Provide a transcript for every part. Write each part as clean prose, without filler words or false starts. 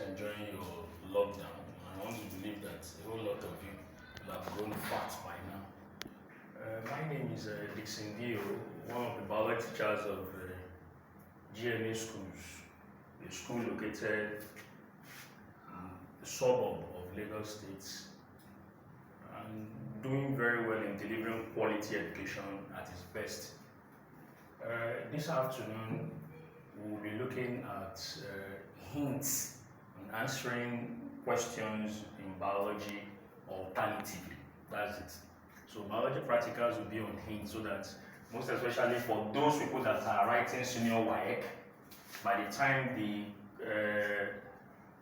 enjoying your lockdown? I want to believe that a whole lot of you will have grown fat by now. My name is Dixon Dio, one of the biology teachers of GMA Schools, a school located in the suburb of Lagos State, and doing very well in delivering quality education at its best. This afternoon, we'll be looking at hints on answering questions in biology alternatively. That's it. So biology practicals will be on hints so that, most especially for those people that are writing senior WAEC, by the time the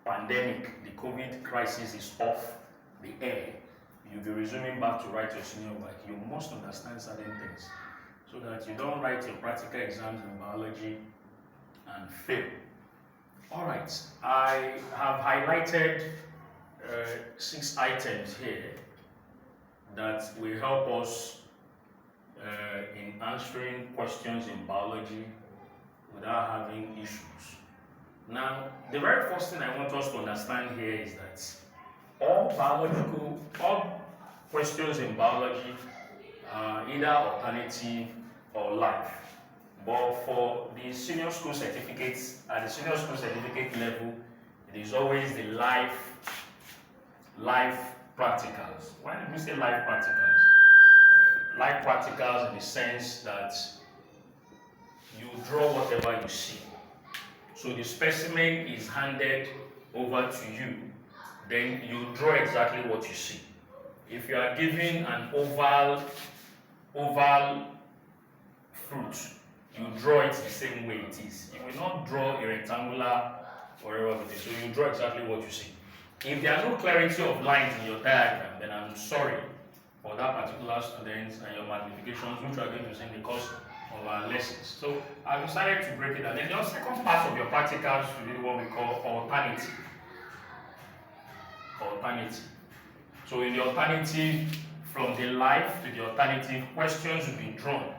pandemic, the COVID crisis is off the air, you'll be resuming back to write your senior WAEC. You must understand certain things so that you don't write your practical exams in biology and fail. All right, I have highlighted 6 items here that will help us in answering questions in biology without having issues. Now, the very first thing I want us to understand here is that all questions in biology are either alternative or live. But for the senior school certificates, at the senior school certificate level, it is always the live practicals. Why did we say live practicals? Live practicals in the sense that you draw whatever you see. So the specimen is handed over to you, then you draw exactly what you see. If you are given an oval fruit, you draw it the same way it is. You will not draw a rectangular or whatever it is, so you draw exactly what you see. If there are no clarity of lines in your diagram, then I'm sorry for that particular student and your magnifications, which are going to see in the course of our lessons. So I've decided to break it down. Then your second part of your practicals should be what we call alternative. So in the alternative, from the live to the alternative, questions will be drawn.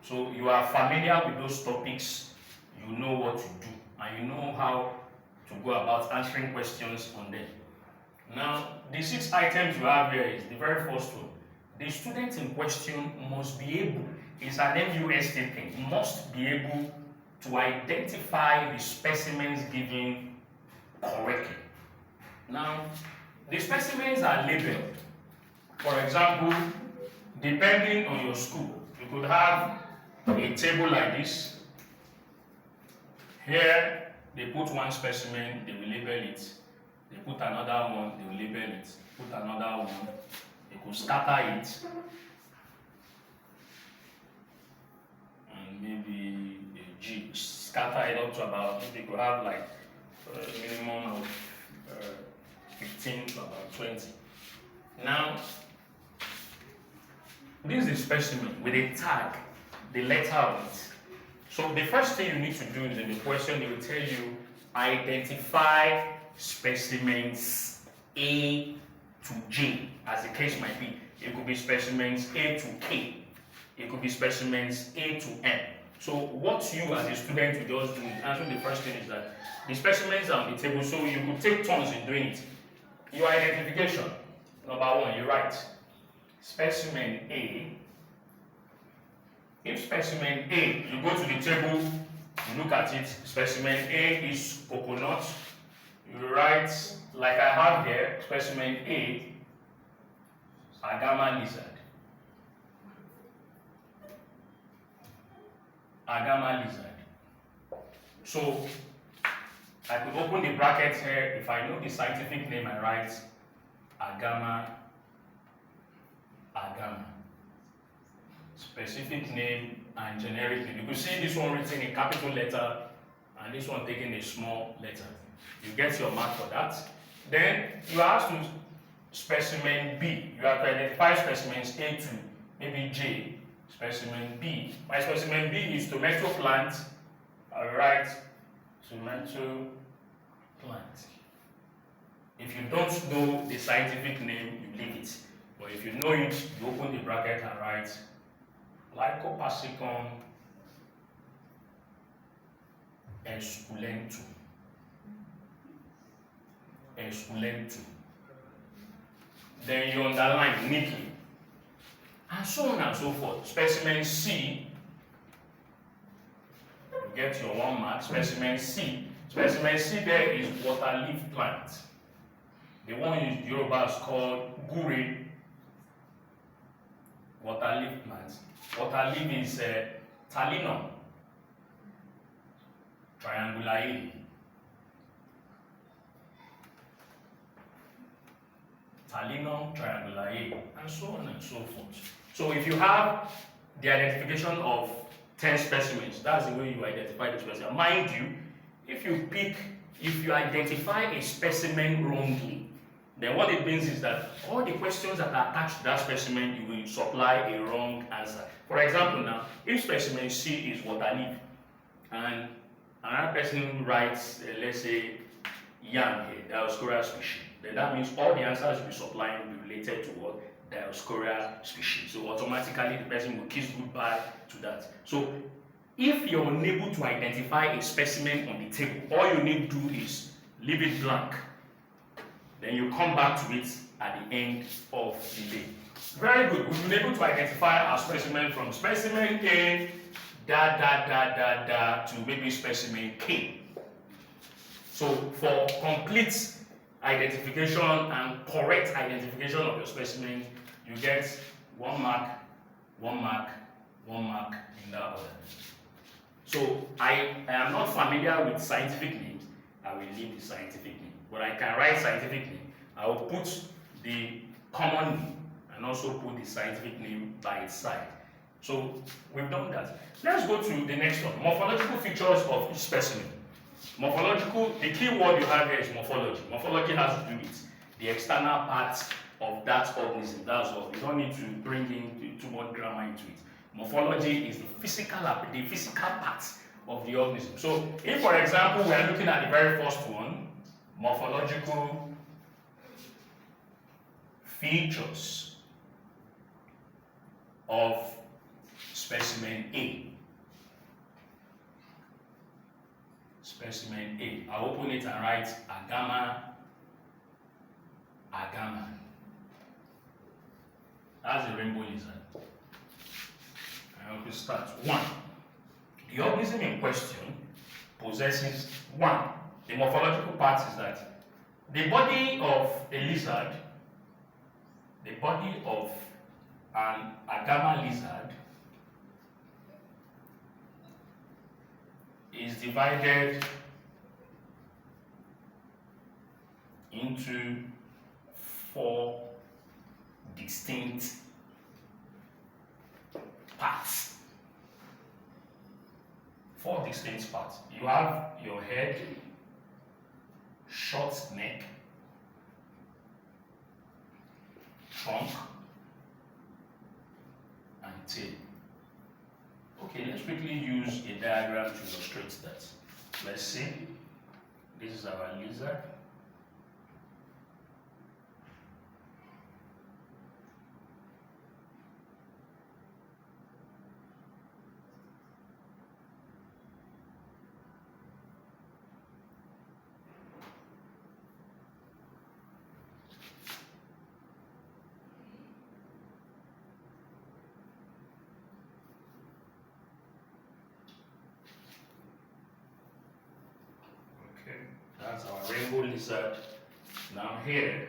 So you are familiar with those topics, you know what to do, and you know how to go about answering questions on them. Now, the 6 items you have here is the very first one. The student in question must be able, it's an MUST thing, must be able to identify the specimens given correctly. Now, the specimens are labeled. For example, depending on your school, you could have a table like this. Here, they put one specimen, they will label it. They put another one, they will label it. Put another one, they could scatter it. And maybe a G, scatter it up to about, they could have like a minimum of 15 to about 20. Now, this is a specimen with a tag, the letter of it. So the first thing you need to do is in the question, it will tell you, identify specimens A to J, as the case might be. It could be specimens A to K. It could be specimens A to M. So what you as a student will just do in answering the first thing is that the specimens are on the table, so you could take turns in doing it. Your identification, number 1, you write specimen A. If specimen A, you go to the table, you look at it, specimen A is coconut, you write, like I have here, specimen A, Agama lizard. Agama lizard. So, I could open the brackets here. If I know the scientific name, I write Agama. Specific name and generic name. You could see this one written in capital letter and this one taking a small letter. You get your mark for that. Then you are asked to specimen B. You have to identify specimens A to maybe J. Specimen B. My specimen B is tomato plant. I write tomato plant. If you don't know the scientific name, you leave it. But if you know it, you open the bracket and write Lycopersicum esculentum. equivalent to. Then you underline neatly. And so on and so forth. Specimen C, you get your 1 mark. Specimen C. Specimen C there is water leaf plant. The one in Yoruba is called gure. Water leaf plant. Water leaf is Talinum triangulae. Talinum triangulae, and so on and so forth. So if you have the identification of 10 specimens, that's the way you identify the specimen. Mind you, if you identify a specimen wrongly, then what it means is that all the questions that are attached to that specimen, you will supply a wrong answer. For example now, if specimen C is water leaf, and another person writes, let's say, yam here, Dioscorea species, then that means all the answers you'll be supplying will be related to what? Dioscorea species. So automatically the person will kiss goodbye to that. So if you're unable to identify a specimen on the table, all you need to do is leave it blank. Then you come back to it at the end of the day. Very good. We've been able to identify our specimen from specimen A, to maybe specimen K. So for complete identification and correct identification of your specimen, you get 1 mark, 1 mark, 1 mark in that order. So I am not familiar with scientific names. I will leave the scientific name. But I can write scientific name. I will put the common name and also put the scientific name by its side. So we've done that. Let's go to the next one. Morphological features of each specimen. Morphological, the key word you have here is morphology. Morphology has to do with the external parts of that organism. That's all. You don't need to bring in too much grammar into it. Morphology is the physical parts of the organism. So if, for example, we are looking at the very first one, morphological features of specimen A. Specimen A. I'll open it and write agama. That's a rainbow lizard. And we start. 1. The organism in question possesses 1. The morphological part is that the body of a lizard, the body of an agama lizard is divided into 4 distinct parts. 4 distinct parts. You have your head, short neck, trunk, and tail. Okay, let's quickly use a diagram to illustrate that. Let's see. This is our lizard. That's our rainbow lizard. Now here,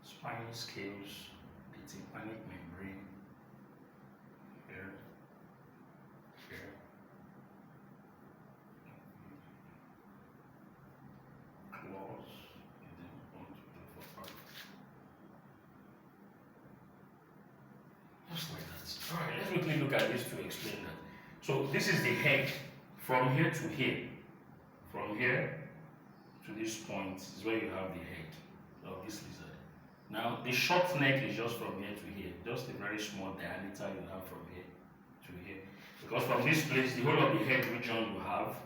spinal scales, the tympanic membrane, here, claws, just like that. Alright, let's quickly look at this to explain that. So this is the head from here to here. From here to this point is where you have the head of this lizard. Now the short neck is just from here to here, just a very small diameter you have from here to here. Because from this place, the whole of the head region you have,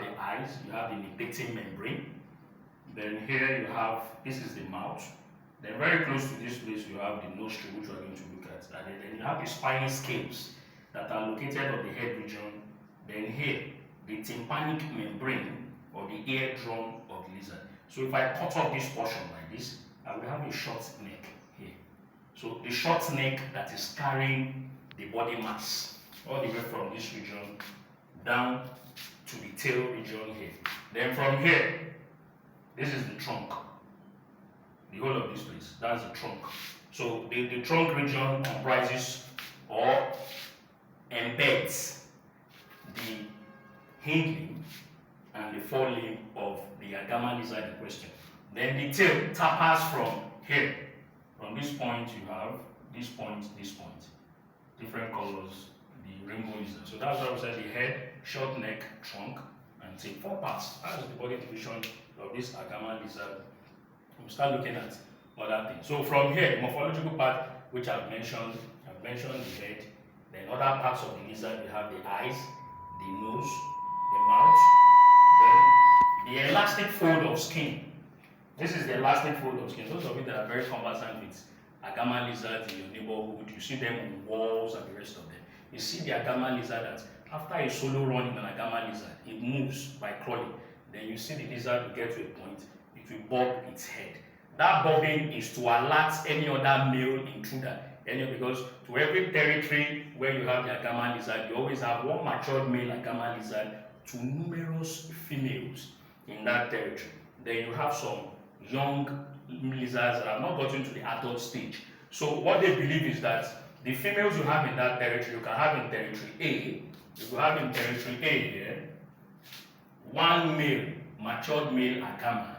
the eyes, you have the nipating membrane. Then here you have, this is the mouth. Then very close to this place you have the nostril, which we are going to look at. And then you have the spinal scales. that are located on the head region. Then here, the tympanic membrane or the eardrum of the lizard. So if I cut off this portion like this, I will have a short neck here. So the short neck that is carrying the body mass all the way from this region down to the tail region here. Then from here, this is the trunk. The whole of this place, that's the trunk. So the trunk region comprises or embeds the hind limb and the forelimb of the agama lizard in question. Then the tail tapers from here. From this point you have this point, different colors, the rainbow lizard. So that's why we said the head, short neck, trunk, and tail. 4 parts. That's the body division of this agama lizard. We'll start looking at other things. So from here, the morphological part which I've mentioned the head. Then other parts of the lizard, we have the eyes, the nose, the mouth, then the elastic fold of skin. This is the elastic fold of skin. Those of you that are very conversant with agama lizards in your neighborhood, you see them on walls and the rest of them. You see the agama lizard that after a solo run in an agama lizard, it moves by crawling. Then you see the lizard will get to a point, it will bob its head. That bobbing is to alert any other male intruder. Because to every territory where you have the agama lizard, you always have one matured male agama lizard to numerous females in that territory. Then you have some young lizards that have not gotten to the adult stage. So what they believe is that the females you have in that territory, you can have in territory A, you have in territory A here, one male, matured male agama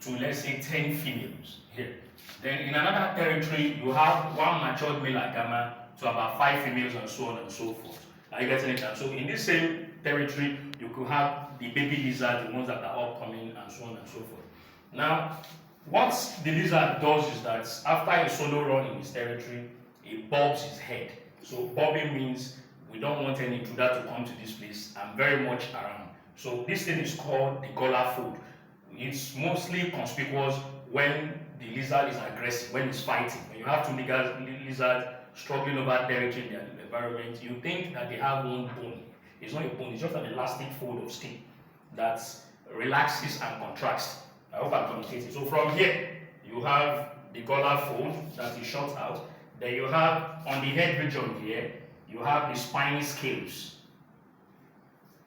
to let's say 10 females here. Then in another territory, you have one matured male agama to about 5 females and so on and so forth. Are you getting it? So in this same territory, you could have the baby lizard, the ones that are upcoming and so on and so forth. Now, what the lizard does is that after a solo run in his territory, he bobs his head. So bobbing means we don't want any intruder to come to this place. I'm very much around. So this thing is called the gullar fold. It's mostly conspicuous when the lizard is aggressive, when it's fighting. When you have two lizards struggling over territory in their environment, you think that they have one bone. It's not a bone, it's just an elastic fold of skin that relaxes and contracts. I hope I'm communicating. So from here, you have the gullar fold that is shot out. Then you have on the head region here, you have the spiny scales.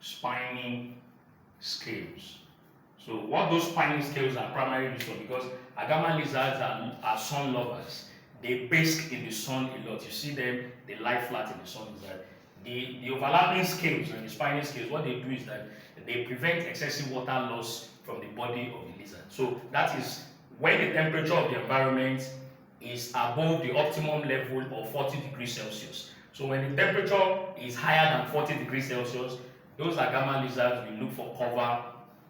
Spiny scales. So what those spiny scales are primarily used for, because agama lizards are sun lovers. They bask in the sun a lot. You see them, they lie flat in the sun. The overlapping scales and the spiny scales, what they do is that they prevent excessive water loss from the body of the lizard. So that is when the temperature of the environment is above the optimum level of 40 degrees Celsius. So when the temperature is higher than 40 degrees Celsius, those agama lizards will look for cover,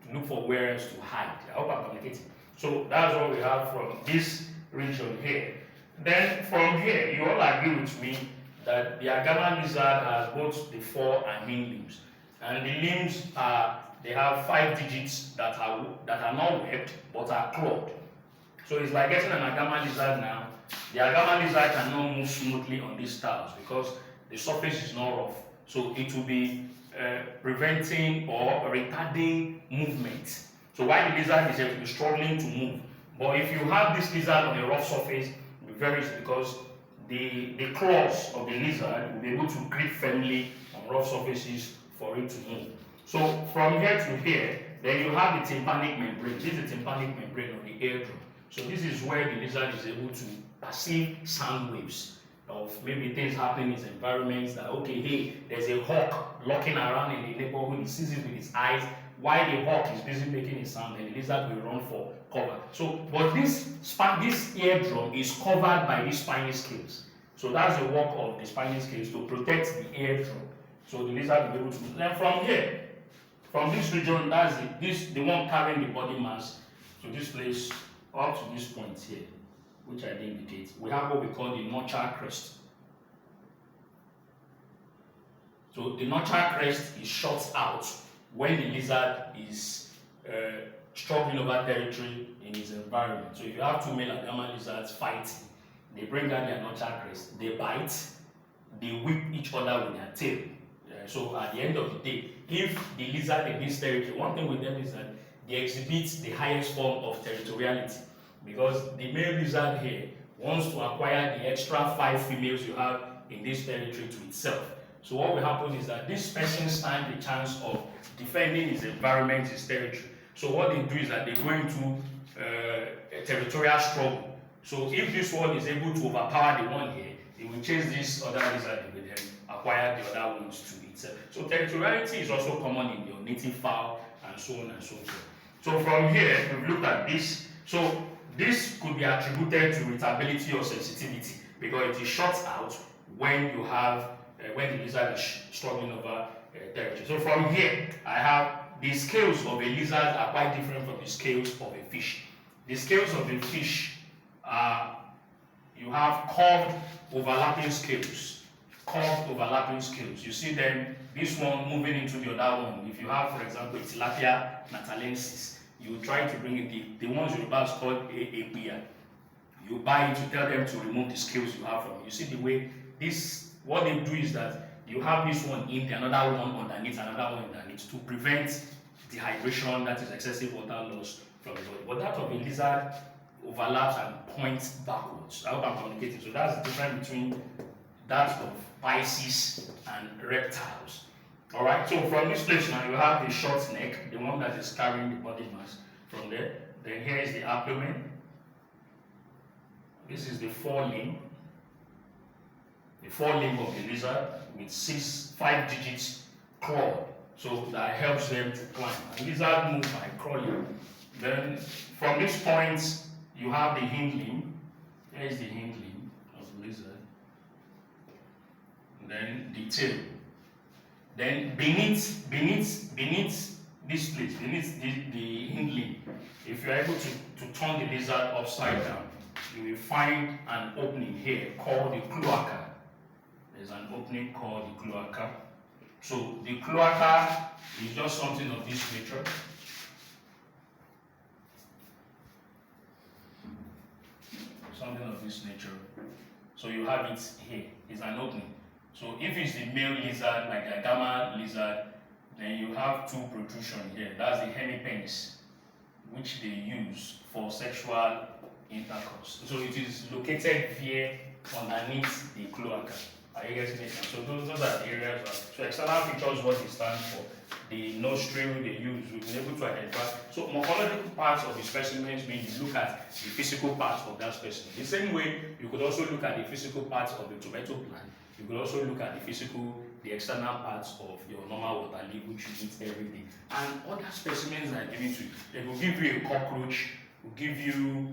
to look for where else to hide. I hope I'm communicating. So that's what we have from this region here. Then from here, you all agree with me that the agama lizard has both the fore and hind limbs. And the limbs they have 5 digits that are not webbed but are clawed. So it's like getting an agama lizard now. The agama lizard cannot move smoothly on these tiles because the surface is not rough. So it will be preventing or retarding movement. So while the lizard is struggling to move, but if you have this lizard on a rough surface, it will be very easy because the claws of the lizard will be able to grip firmly on rough surfaces for it to move. So from here to here, then you have the tympanic membrane. This is the tympanic membrane of the eardrum. So this is where the lizard is able to perceive sound waves of maybe things happening in his environments, that okay, hey, there's a hawk lurking around in the neighborhood, he sees it with his eyes. While the hawk is busy making a sound, then the lizard will run for cover. So, but this eardrum is covered by these spiny scales. So that's the work of the spiny scales, to protect the eardrum. So the lizard will be able to. Then from here, from this region, that's the one carrying the body mass to this place up to this point here, which I did indicate. We have what we call the notcher crest. So the notcher crest is shot out when the lizard is struggling over territory in his environment. So if you have two male agama lizards fighting, they bring out their notcher crest, they bite, they whip each other with their tail. So at the end of the day, if the lizard in this territory, one thing with them is that they exhibit the highest form of territoriality, because the male lizard here wants to acquire the extra 5 females you have in this territory to itself. So what will happen is that this person stands a chance of defending his environment, his territory. So what they do is that they go into a territorial struggle. So if this one is able to overpower the one here, it will chase this other lizard with them, acquire the other ones to itself. So territoriality is also common in your native fowl and so on and so forth. So from here, we've looked at this. So this could be attributed to irritability or sensitivity, because it is shut out when you have when the lizard is struggling over territory. So from here, I have the scales of a lizard are quite different from the scales of a fish. The scales of a fish are, you have curved overlapping scales. Curved overlapping scales. You see them, this one moving into the other one. If you have, for example, Tilapia natalensis, you try to bring it, the ones you buy is called a beer. You buy it to tell them to remove the scales you have from it. You see the way this, what they do is that you have this one in the another one underneath, another one underneath, to prevent dehydration, that is excessive water loss from the body. But that of a lizard overlaps and points backwards. I hope I'm communicating. So that's the difference between that of Pisces and reptiles. Alright, so from this place now you have the short neck, the one that is carrying the body mass from there. Then here is the abdomen. This is the forelimb. The forelimb of the lizard with 5 digits claw. So that helps them to climb. And lizard move by crawling. Then from this point you have the hind limb. Here is the hind limb of the lizard. Then the tail. Then beneath this place, beneath the hind limb, if you are able to turn the lizard upside down, you will find an opening here called the cloaca. There's an opening called the cloaca. So the cloaca is just something of this nature. Something of this nature. So you have it here. It's an opening. So if it's the male lizard, like the Agama lizard, then you have 2 protrusions here. That's the hemipenis, which they use for sexual intercourse. So it is located here underneath the cloaca. Are you getting it? So those are the areas. So external features, what they stand for. The nostril they use, we've been able to identify. So morphological parts of the specimens mean you look at the physical parts of that specimen. The same way, you could also look at the physical parts of the tomato plant. You could also look at the external parts of your normal water leaf, which you eat every day. And other specimens are given to you. They will give you a cockroach, will give you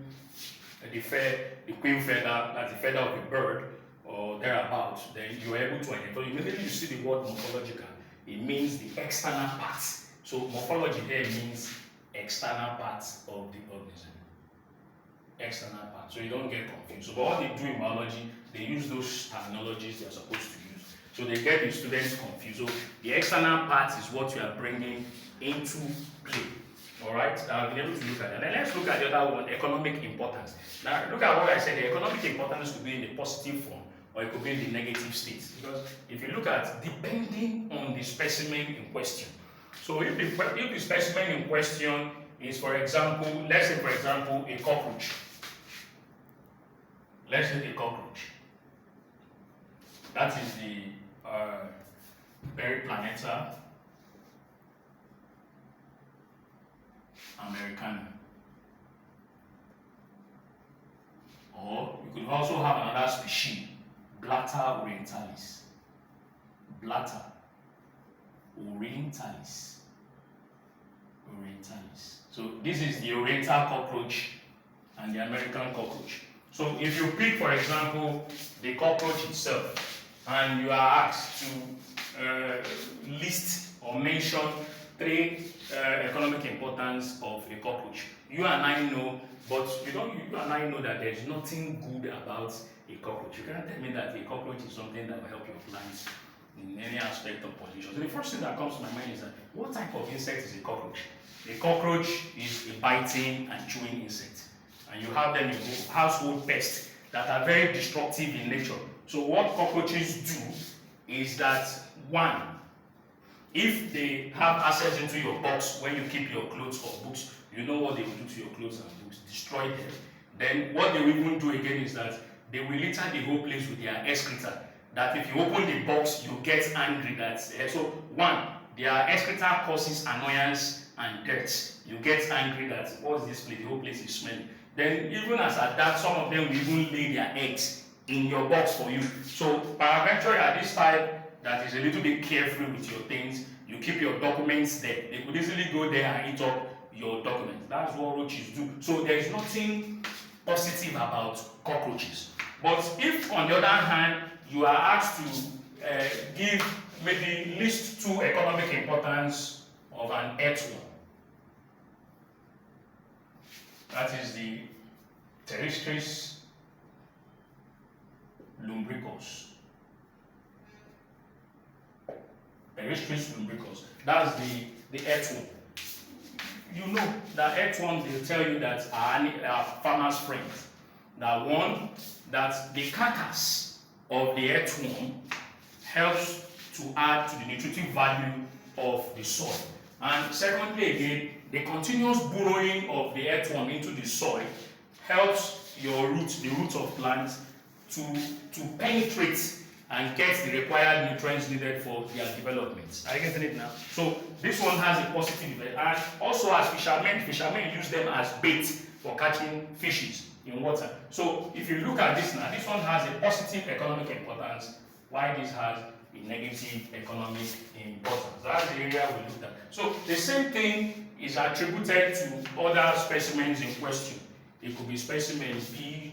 the queen feather, that's the feather of a bird, or thereabouts. Then you are able to identify. Immediately you see the word morphological, it means the external parts. So morphology here means external parts of the organism. External parts. So you don't get confused. So but what they do in biology, they use those terminologies they are supposed to use. So they get the students confused. So the external parts is what you are bringing into play. Alright, I've been able to look at that. And then let's look at the other one, economic importance. Now look at what I said, the economic importance could be in the positive form or it could be in the negative state. Because if you look at, depending on the specimen in question. So if the specimen in question is, for example, let's say for example a cockroach. Let's say a cockroach. That is the Periplaneta americana. Or you could also have another species, Blatta orientalis. Blatta orientalis. Orientalis. So this is the oriental cockroach and the American cockroach. So if you pick, for example, the cockroach itself, and you are asked to list or mention 3 economic importance of a cockroach, you and I know, but you and I know that there is nothing good about a cockroach. You can't tell me that a cockroach is something that will help your plants in any aspect of pollution. So the first thing that comes to my mind is that what type of insect is a cockroach? A cockroach is a biting and chewing insect. And you have them in household pests that are very destructive in nature. So what cockroaches do is that, one, if they have access into your box when you keep your clothes or books, you know what they will do to your clothes and books, destroy them. Then what they will even do again is that they will litter the whole place with their excreta. That if you open the box, you get angry that, so one, their excreta causes annoyance and dirt. You get angry that, what's this place, the whole place is smelling. Then even as at that, some of them will even lay their eggs in your box for you. So peradventure, you are this type that is a little bit carefree with your things, you keep your documents there. They could easily go there and eat up your documents. That's what roaches do. So there is nothing positive about cockroaches. But if, on the other hand, you are asked to give maybe list 2 economic importance of an earthworm, that is the Pteris lumbricus. Pteris lumbricus. That's the earthworm. You know that earthworms, they tell you that are farmers' friends. That one, that the carcass of the earthworm helps to add to the nutritive value of the soil. And secondly, again, the continuous burrowing of the earthworm into the soil helps your roots, the roots of plants, to penetrate and get the required nutrients needed for their development. Are you getting it now? So this one has a positive effect. And also, as fishermen use them as bait for catching fishes in water. So if you look at this now, this one has a positive economic importance, while this has a negative economic importance. That's the area we looked at. So the same thing is attributed to other specimens in question. It could be specimen B,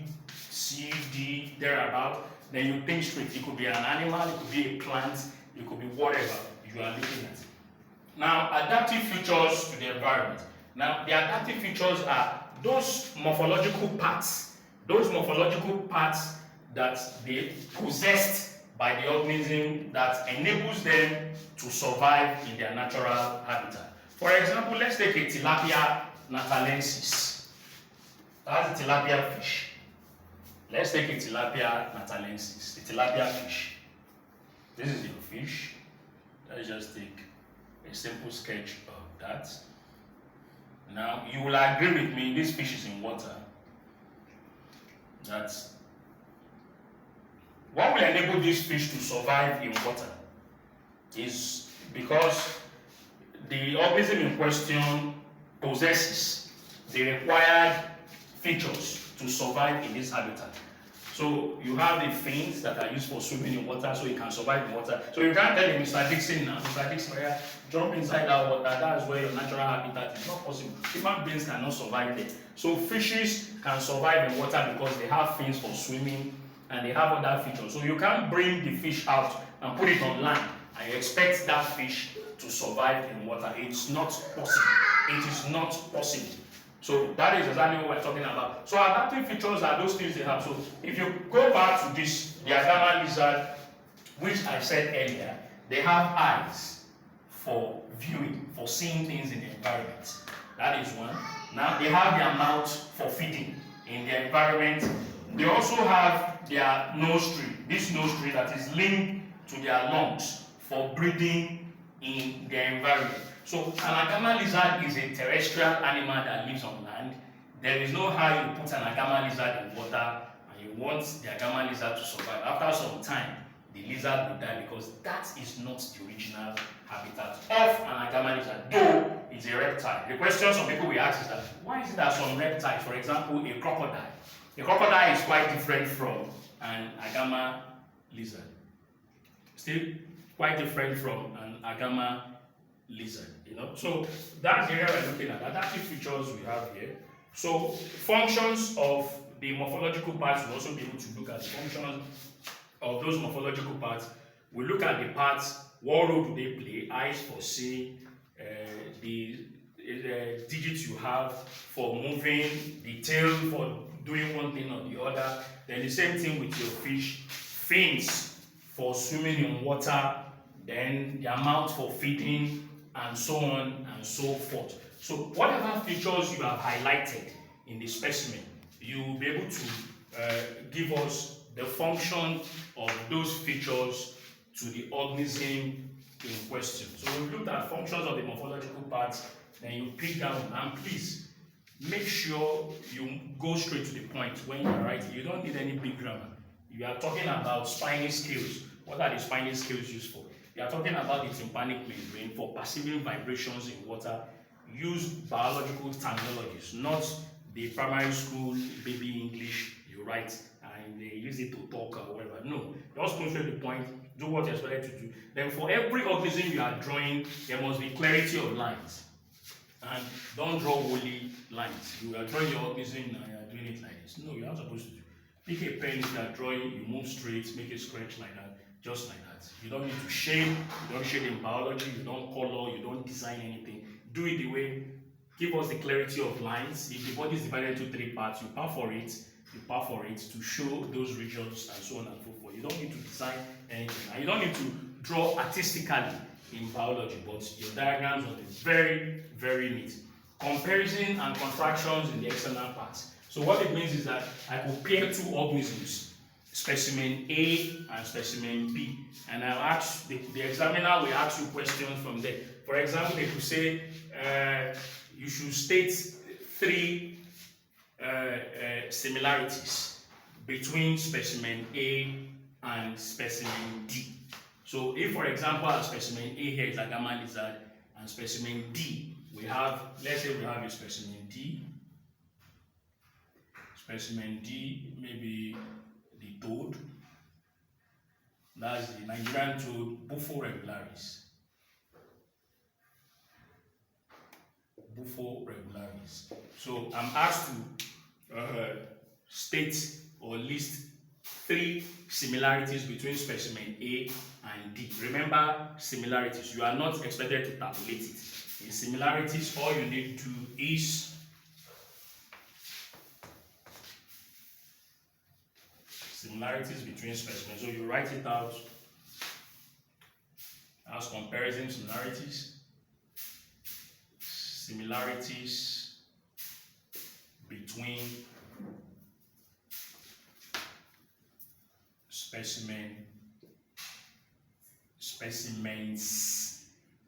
C, D, thereabout. Then you think straight. It could be an animal, it could be a plant, it could be whatever you are looking at. Now, adaptive features to the environment. Now, the adaptive features are those morphological parts that they possessed by the organism that enables them to survive in their natural habitat. For example, let's take a Tilapia natalensis. That's a tilapia fish. Let's take a Tilapia natalensis, a tilapia fish. This is your fish. Let's just take a simple sketch of that. Now, you will agree with me, this fish is in water. That's what will enable this fish to survive in water is because the organism in question possesses the required features to survive in this habitat. So you have the fins that are used for swimming in water, so it can survive in water. So you can't tell Mr. Dixon now, Mr. Dixon, jump inside that water, that's where your natural habitat is not possible. Human beings cannot survive there. So fishes can survive in water because they have fins for swimming and they have other features. So you can't bring the fish out and put it on land and you expect that fish to survive in water. It's not possible. It is not possible. So that is exactly what we're talking about. So adaptive features are those things they have. So if you go back to this, the Agama lizard, which I said earlier, they have eyes for viewing, for seeing things in the environment. That is one. Now they have their mouth for feeding in the environment. They also have their nostril, this nostril that is linked to their lungs for breathing in their environment. So an Agama lizard is a terrestrial animal that lives on land. There is no how you put an Agama lizard in water and you want the Agama lizard to survive. After some time, the lizard will die because that is not the original habitat of an Agama lizard, though it's a reptile. The question some people will ask is that, why is it that some reptiles, for example, a crocodile is quite different from an Agama lizard. Still quite different from an Agama lizard, So that's the area we're looking at. Adaptive features we have here. So functions of the morphological parts, we'll also be able to look at the functions of those morphological parts. We look at the parts, what role do they play? Eyes for seeing, the digits you have for moving, the tail for doing one thing or the other. Then the same thing with your fish, fins for swimming in water, then their mouth for feeding, and so on and so forth. So whatever features you have highlighted in the specimen, you will be able to give us the function of those features to the organism in question. So we looked at functions of the morphological parts, then you pick down, and please make sure you go straight to the point when you're writing. You don't need any big grammar. You are talking about spinal scales. What are the spinal scales used for? You are talking about the tympanic membrane for perceiving vibrations in water. Use biological terminologies, not the primary school baby English you write and they use it to talk or whatever. No, just go straight to the point, do what you're expected to do. Then for every organism you are drawing, there must be clarity of lines. And don't draw woolly lines. You are drawing your organism and you are doing it like this. No, you're not supposed to do. Pick a pen, if you are drawing, you move straight, make a scratch like that, just like that. You don't need to shade, you don't shade in biology, you don't color, you don't design anything. Do it the way, give us the clarity of lines. If the body is divided into 3 parts, you perforate to show those regions and so on and so forth. You don't need to design anything. And you don't need to draw artistically in biology, but your diagrams will be very, very neat. Comparison and contractions in the external parts. So what it means is that I compare 2 organisms, specimen A and specimen B, and I'll ask the examiner will ask you questions from there. For example, they could say you should state 3 similarities between specimen A and specimen D. So if, for example, our specimen A here is a gamma lizard, and specimen D, we have, let's say we have a specimen D. Specimen D, maybe the toad. That's the Nigerian toad, Bufo regularis. Bufo regularis. So I'm asked to state or list 3 similarities between specimen A and D. Remember similarities, you are not expected to tabulate it. In similarities, all you need to do is similarities between specimens. So you write it out as comparison similarities. Similarities between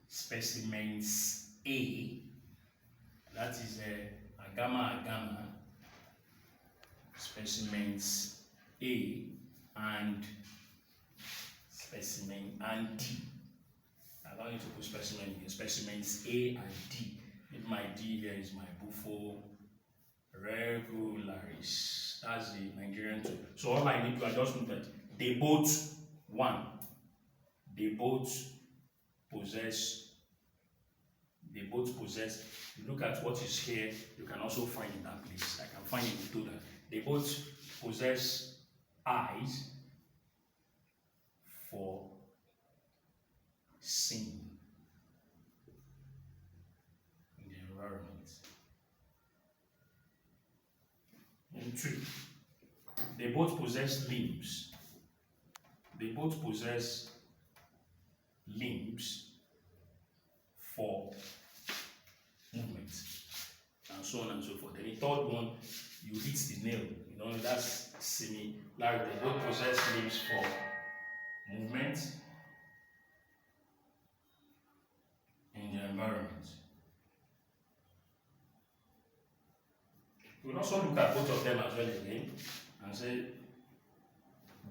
specimens A, that is a gamma, specimens A and specimen and D. I don't need to put specimen here. Specimens A and D. If my D here is my Bufo regularis. That's the Nigerian toad. So all I need to adjust is that they both possess. You look at what is here, you can also find in that place. I can find it in total. They both possess eyes for seeing in the environment. And 2, they both possess limbs. For movement, and so on and so forth. Then the 3rd one, you hit the nail. You know, that's similar. They both possess limbs for movement in the environment. We'll also look at both of them as well again and say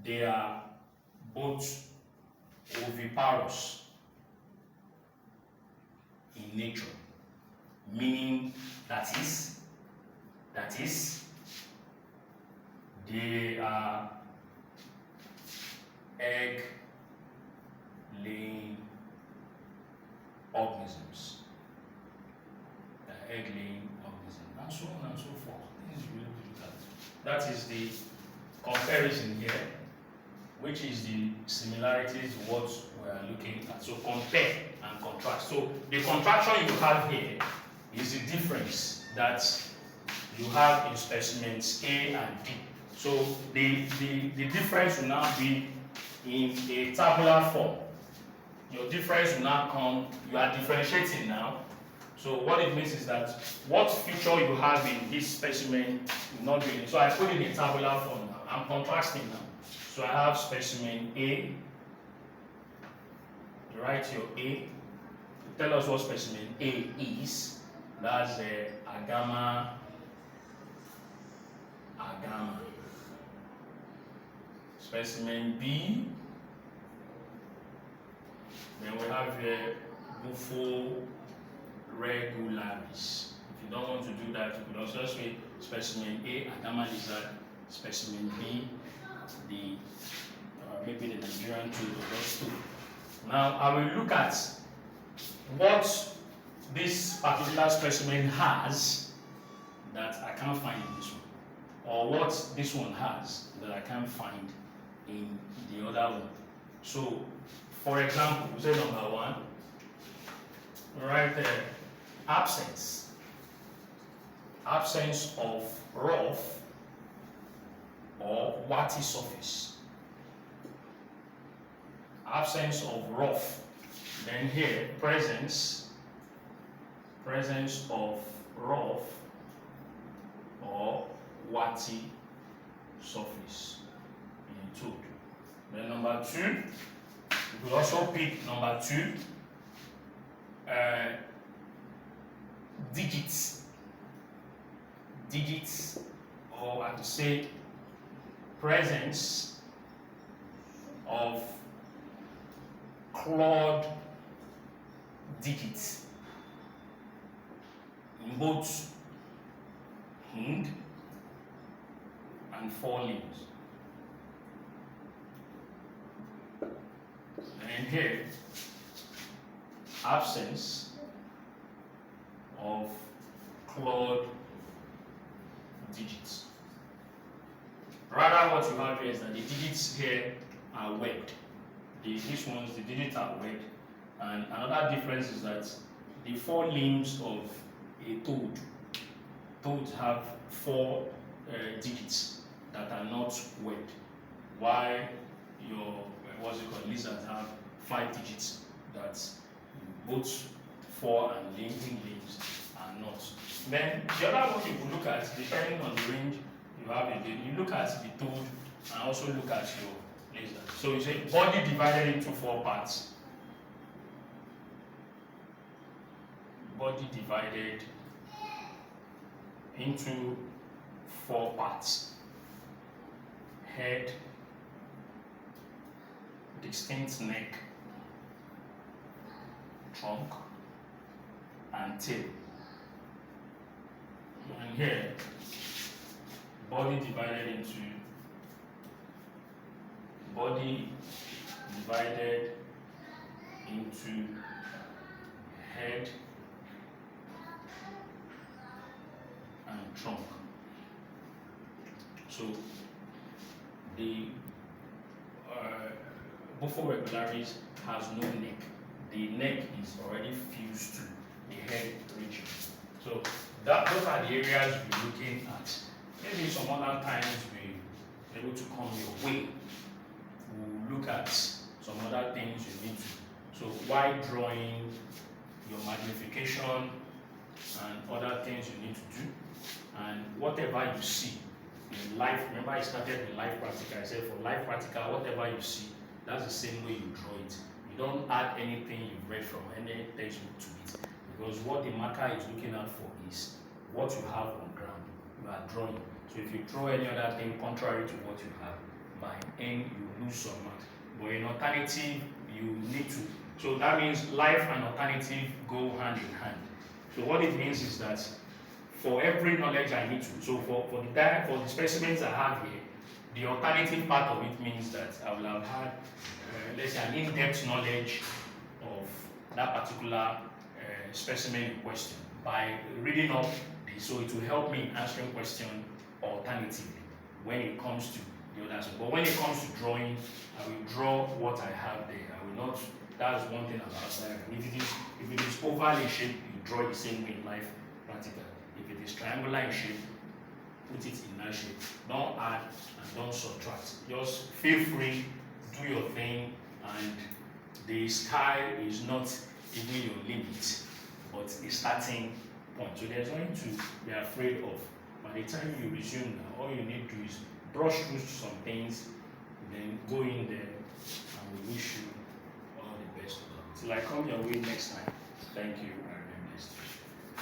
they are both oviparous in nature, meaning that is they are egg-laying organisms. And so on and so forth. This is really difficult. That is the comparison here, which is the similarities what we are looking at. So compare and contrast. So the contraction you have here is the difference that you have in specimens A and D. So the difference will now be in a tabular form. Your difference will now come, you are differentiating now. So what it means is that what feature you have in this specimen will not be in it. So I put it in a tabular form I'm contrasting now. So I have specimen A. You write your A. Tell us what specimen A is. That's agama. Specimen B. Then we have Bufo regularis. If you don't want to do that, you could also say specimen A, agama lizard, specimen B, the maybe the Nigerian toad or those two. Now I will look at what this particular specimen has that I can't find in this one, or what this one has that I can't find in the other one. So, for example, we say number 1, right there, absence of rough or warty surface. Absence of rough. Then here, presence of rough or warty surface in toad. Then number 2, you could also pick number 2, digits, or I could say presence of clawed digits in both hind and forelimbs. And here, absence of clawed digits. Rather, what you have here is that the digits here are webbed. These ones, the digits are webbed. And another difference is that the forelimbs of a toads have 4 digits that are not webbed, while your lizards have 5 digits that both fore and linking limbs are not. Then the other one you could look at, depending on the range you have again, you look at the toad and also look at your lizard. So you say body divided into 4 parts. Body divided into 4 parts. Head, distinct neck, trunk, and tail. And here, body divided into head and trunk. So the Bufo regularis has no neck. The neck is already fused to the head region. So those are the areas we're looking at. Maybe some other times we're able to come your way. We'll look at some other things you need to. So while drawing, your magnification and other things you need to do, and whatever you see in life. Remember I started with life practical. I said for life practical, whatever you see, that's the same way you draw it. You don't add anything you've read from any textbook to it, because what the marker is looking out for is what you have on ground. You are drawing. So if you draw any other thing contrary to what you have, by end you lose some marks. But in alternative, you need to. So that means life and alternative go hand in hand. So what it means is that for every knowledge I need to, so for the specimens I have here, the alternative part of it means that I will have had, let's say, an in-depth knowledge of that particular specimen in question by reading up this, so it will help me in answering question alternatively when it comes to the other. But when it comes to drawing, I will draw what I have there. I will not. That's one thing about that. If it is oval in shape, you draw it the same way in life practical. If it is triangular in shape, put it in that shape. Don't add and don't subtract. Just feel free, do your thing, and the sky is not even your limit, but a starting point. So there's nothing to be afraid of. By the time you resume now, all you need to do is brush through some things, then go in there, and we wish you all the best. Till I come your way next time.